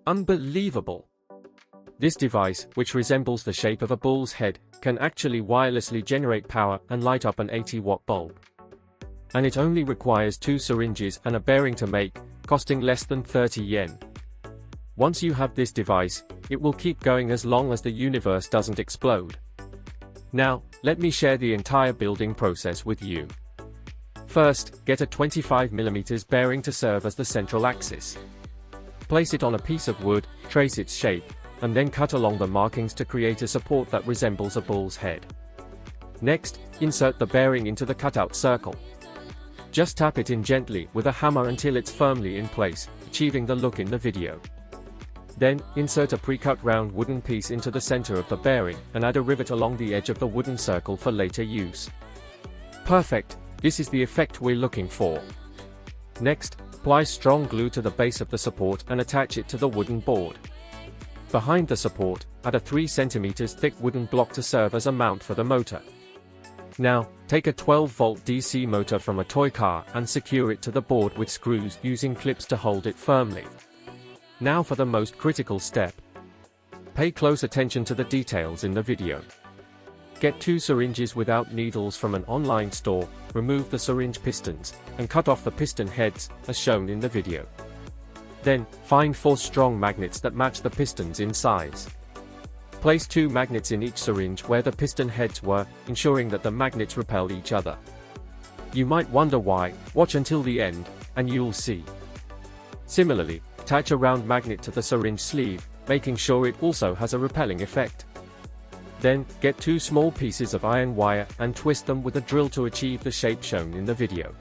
Unbelievable! This device, which resembles the shape of a bull's head, can actually wirelessly generate power and light up an 80-watt bulb. And it only requires 2 syringes and a bearing to make, costing less than 30 yen. Once you have this device, it will keep going as long as the universe doesn't explode. Now, let me share the entire building process with you. First, get a 25mm bearing to serve as the central axis. Place it on a piece of wood, trace its shape, and then cut along the markings to create a support that resembles a bull's head. Next, insert the bearing into the cutout circle. Just tap it in gently with a hammer until it's firmly in place, achieving the look in the video. Then, insert a pre-cut round wooden piece into the center of the bearing, and add a rivet along the edge of the wooden circle for later use. Perfect! This is the effect we're looking for. Next, apply strong glue to the base of the support and attach it to the wooden board. Behind the support, add a 3 cm thick wooden block to serve as a mount for the motor. Now, take a 12-volt DC motor from a toy car and secure it to the board with screws using clips to hold it firmly. Now for the most critical step. Pay close attention to the details in the video. Get 2 syringes without needles from an online store, remove the syringe pistons, and cut off the piston heads, as shown in the video. Then, find 4 strong magnets that match the pistons in size. Place 2 magnets in each syringe where the piston heads were, ensuring that the magnets repel each other. You might wonder why. Watch until the end, and you'll see. Similarly, attach a round magnet to the syringe sleeve, making sure it also has a repelling effect. Then, get 2 small pieces of iron wire and twist them with a drill to achieve the shape shown in the video.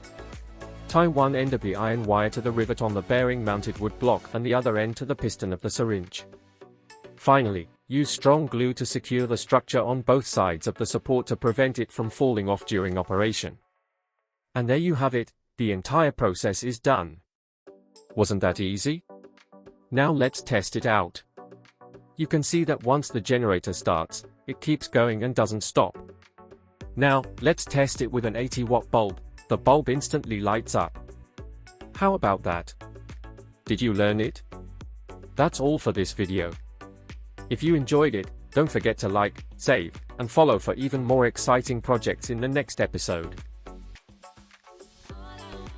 Tie one end of the iron wire to the rivet on the bearing-mounted wood block and the other end to the piston of the syringe. Finally, use strong glue to secure the structure on both sides of the support to prevent it from falling off during operation. And there you have it, the entire process is done. Wasn't that easy? Now let's test it out. You can see that once the generator starts, it keeps going and doesn't stop. Now, let's test it with an 80-watt bulb. The bulb instantly lights up. How about that? Did you learn it? That's all for this video. If you enjoyed it, don't forget to like, save, and follow for even more exciting projects in the next episode.